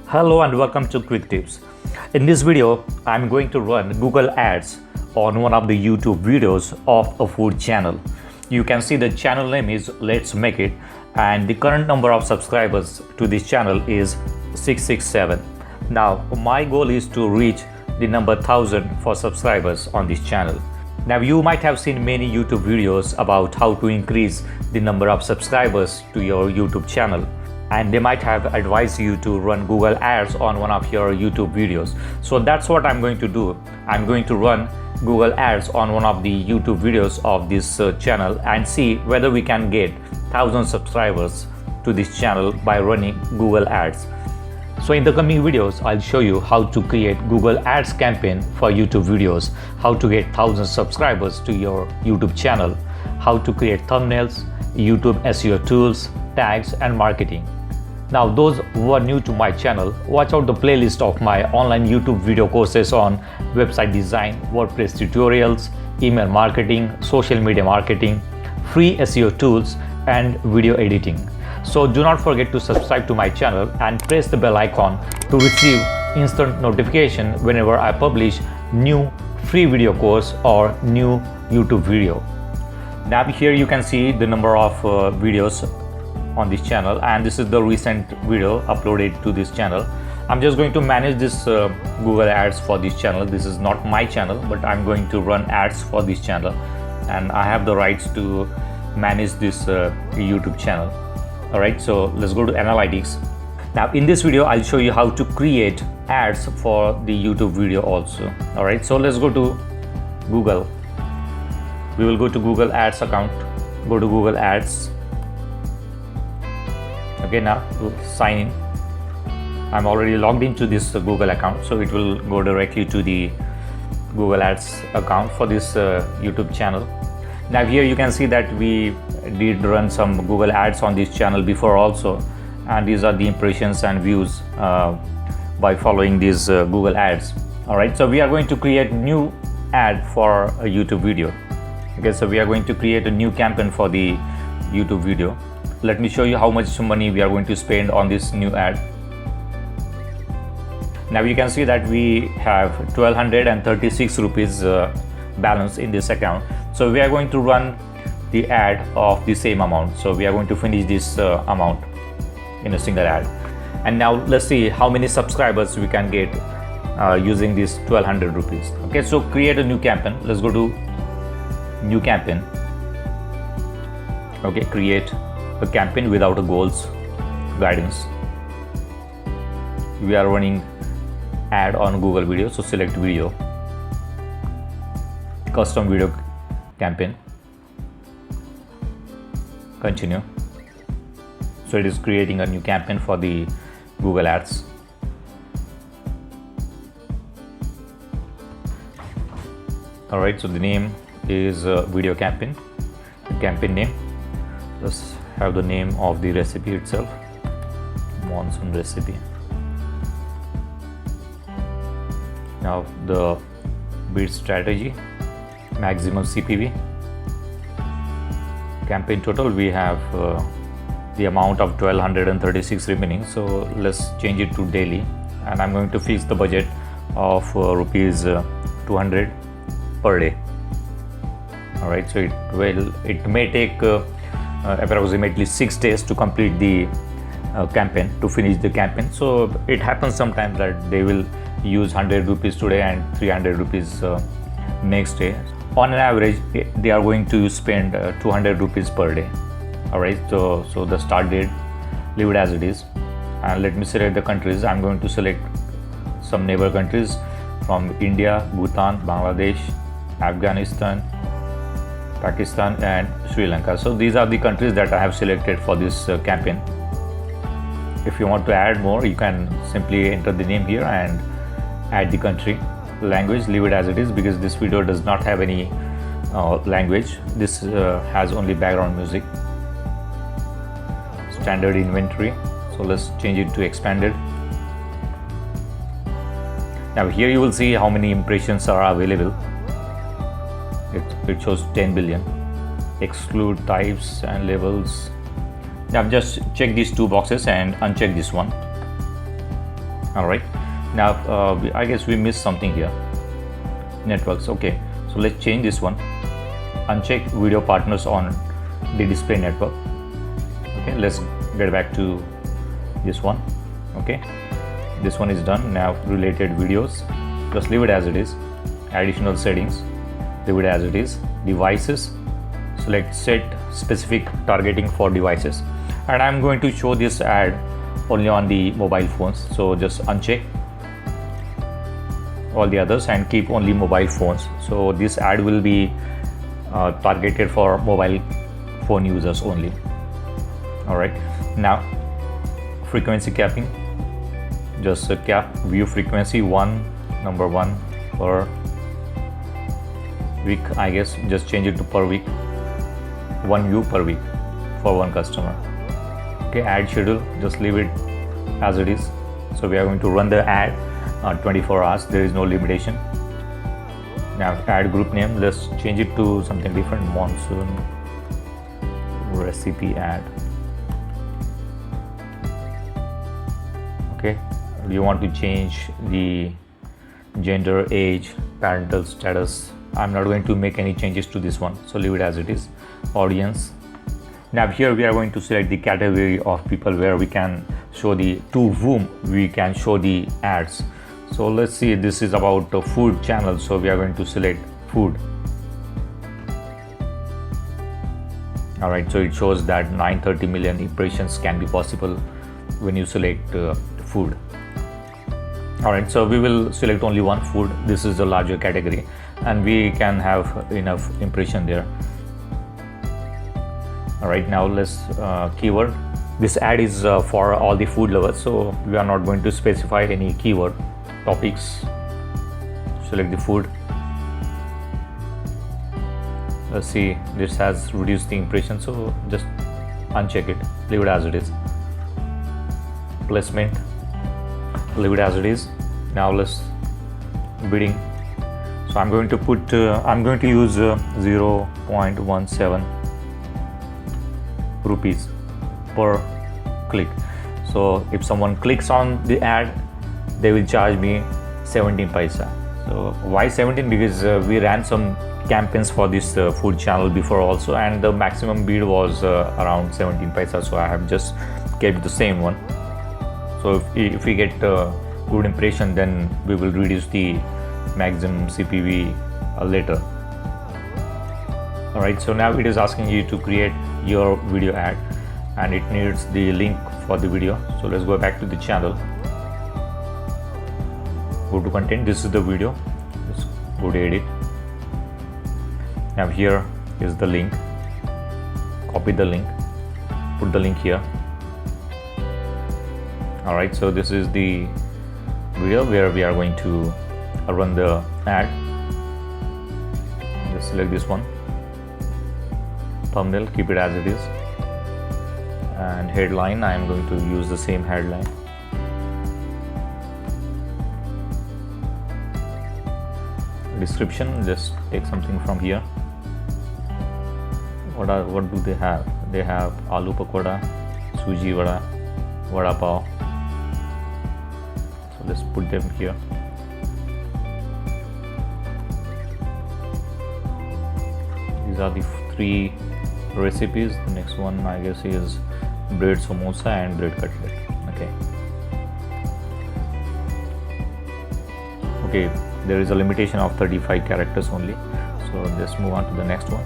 Hello and welcome to Quick Tips. In this video, I'm going to run Google Ads on one of the YouTube videos of a food channel. You can see the channel name is Let's Make It and the current number of subscribers to this channel is 667. Now, my goal is to reach the number 1000 for subscribers on this channel. Now, you might have seen many YouTube videos about how to increase the number of subscribers to your YouTube channel. And they might have advised you to run Google Ads on one of your YouTube videos. So that's what I'm going to do. I'm going to run Google Ads on one of the YouTube videos of this channel and see whether we can get 1000 subscribers to this channel by running Google Ads. So in the coming videos, I'll show you how to create Google Ads campaign for YouTube videos, how to get 1000 subscribers to your YouTube channel, how to create thumbnails, YouTube SEO tools, tags and marketing. Now, those who are new to my channel, watch out the playlist of my online YouTube video courses on website design, WordPress tutorials, email marketing, social media marketing, free SEO tools and video editing. So do not forget to subscribe to my channel and press the bell icon to receive instant notification whenever I publish new free video course or new YouTube video. Now here you can see the number of videos on this channel, and this is the recent video uploaded to this channel. I'm just going to manage this Google Ads for this channel. This is not my channel, but I'm going to run ads for this channel and I have the rights to manage this YouTube channel. Alright, so let's go to analytics. Now in this video I'll show you how to create ads for the YouTube video also. Alright, so let's go to Google. We will go to Google Ads account, go to Google Ads. Okay, now to sign in. I'm already logged into this Google account, so it will go directly to the Google Ads account for this YouTube channel. Now here you can see that we did run some Google Ads on this channel before also, and these are the impressions and views by following these Google Ads. Alright, so we are going to create new ad for a YouTube video. Okay, so we are going to create a new campaign for the YouTube video. Let me show you how much money we are going to spend on this new ad. Now you can see that we have 1236 rupees balance in this account. So we are going to run the ad of the same amount. So we are going to finish this amount in a single ad. And now let's see how many subscribers we can get using this 1200 rupees. Okay, so create a new campaign. Let's go to new campaign. Okay, create a campaign without a goals guidance. We are running ad on Google Video, so select video, custom video campaign, continue. So it is creating a new campaign for the Google Ads. Alright, so the name is video campaign, the campaign name. Let's have the name of the recipe itself, monsoon recipe. Now the bid strategy, maximum CPV, campaign total, we have the amount of 1236 remaining, so let's change it to daily, and I'm going to fix the budget of rupees 200 per day. Alright, so it may take approximately 6 days to complete the campaign, to finish the campaign. So it happens sometimes that they will use 100 rupees today and 300 rupees next day. On an average, they are going to spend 200 rupees per day. Alright, so the start date, leave it as it is, and let me select the countries. I'm going to select some neighbor countries from India, Bhutan, Bangladesh, Afghanistan, Pakistan and Sri Lanka. So these are the countries that I have selected for this campaign. If you want to add more, you can simply enter the name here and add the country. Language, leave it as it is because this video does not have any language. This has only background music. Standard inventory, so let's change it to expanded. Now here you will see how many impressions are available. It shows 10 billion. Exclude types and labels. Now just check these two boxes and uncheck this one. All right, now I guess we missed something here. Networks. Okay, so let's change this one. Uncheck video partners on the display network. Okay, let's get back to this one. Okay, this one is done. Now related videos, just leave it as it is. Additional settings, leave it as it is. Devices, select set specific targeting for devices, and I'm going to show this ad only on the mobile phones, so just uncheck all the others and keep only mobile phones. So this ad will be targeted for mobile phone users only. All right, now frequency capping, just cap view frequency number one per week. I guess just change it to per week, one view per week for one customer. Okay, ad schedule, just leave it as it is. So we are going to run the ad 24 hours, there is no limitation. Now ad group name, let's change it to something different. Monsoon recipe ad. Okay, do you want to change the gender, age, parental status? I'm not going to make any changes to this one, so leave it as it is. Audience, now here we are going to select the category of people where we can show to whom we can show the ads. So let's see, this is about a food channel, so we are going to select food. All right, so it shows that 930 million impressions can be possible when you select food. All right, so we will select only one, food. This is the larger category and we can have enough impression there. All right, now let's keyword. This ad is for all the food lovers, so we are not going to specify any keyword. Topics, select the food. Let's see, this has reduced the impression, so just uncheck it, leave it as it is. Placement, leave it as it is. Now let's bidding. So I'm going to put I'm going to use 0.17 rupees per click. So if someone clicks on the ad, they will charge me 17 paisa. So why 17? Because we ran some campaigns for this food channel before also, and the maximum bid was around 17 paisa, so I have just kept the same one. So if we get good impression, then we will reduce the maximum CPV later. All right, so now it is asking you to create your video ad and it needs the link for the video. So let's go back to the channel, go to content. This is the video, let's go to edit. Now here is the link, copy the link, put the link here. All right, so this is the video where we are going to run the ad. Just select this one. Thumbnail, keep it as it is, and headline, I am going to use the same headline. Description, just take something from here. What do they have? They have aloo pakoda, suji vada, vada pav. So let's put them here. These are the three recipes. The next one I guess is bread samosa and bread cutlet. Okay, there is a limitation of 35 characters only, so let's move on to the next one.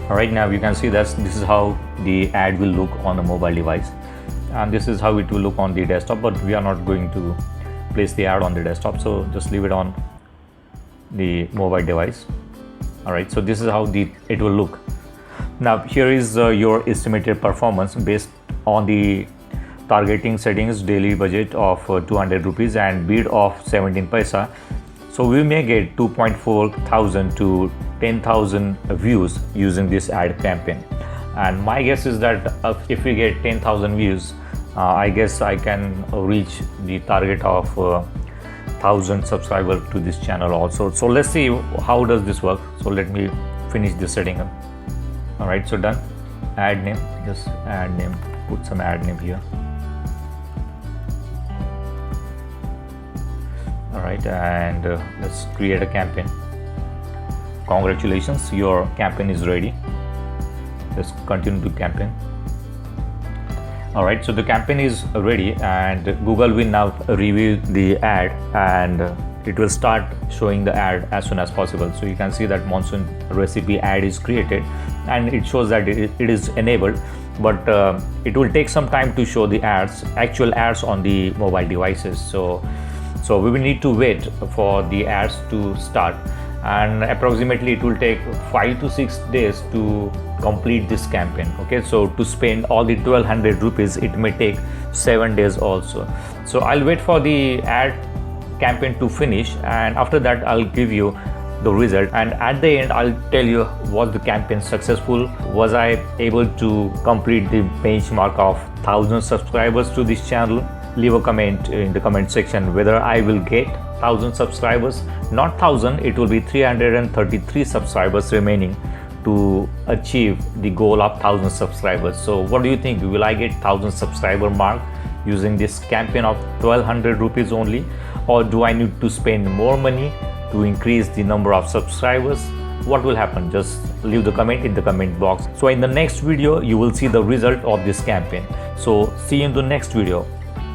All right, now you can see that this is how the ad will look on a mobile device, and this is how it will look on the desktop, but we are not going to place the ad on the desktop, so just leave it on the mobile device. All right, so this is how it will look. Now here is your estimated performance based on the targeting settings, daily budget of 200 rupees and bid of 17 paisa. So we may get 2.4 thousand to 10,000 views using this ad campaign, and my guess is that if we get 10,000 views, I guess I can reach the target of 1,000 subscribers to this channel also. So let's see how does this work. So let me finish the setting up. All right, so done. Ad name, just ad name, put some ad name here. All right, and let's create a campaign. Congratulations, your campaign is ready. Let's continue the campaign. All right, so the campaign is ready, and Google will now review the ad, and it will start showing the ad as soon as possible. So you can see that monsoon recipe ad is created, and it shows that it is enabled, but it will take some time to show the actual ads on the mobile devices. So we will need to wait for the ads to start, and approximately it will take 5 to 6 days to complete this campaign. Okay, so to spend all the 1200 rupees, it may take 7 days also. So I'll wait for the ad campaign to finish, and after that I'll give you the result, and at the end I'll tell you, was the campaign successful, was I able to complete the benchmark of 1000 subscribers to this channel. Leave a comment in the comment section whether I will get 1000 subscribers. Not 1000, it will be 333 subscribers remaining to achieve the goal of 1000 subscribers. So what do you think? Will I get 1000 subscriber mark using this campaign of 1200 rupees only, or do I need to spend more money to increase the number of subscribers? What will happen? Just leave the comment in the comment box. So in the next video you will see the result of this campaign. So see you in the next video.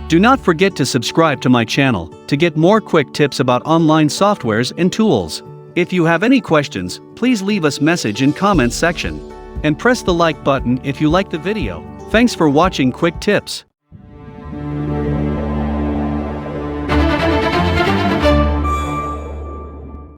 Do not forget to subscribe to my channel to get more quick tips about online softwares and tools. If you have any questions, please leave us message in comments section. And press the like button if you like the video. Thanks for watching Quick Tips.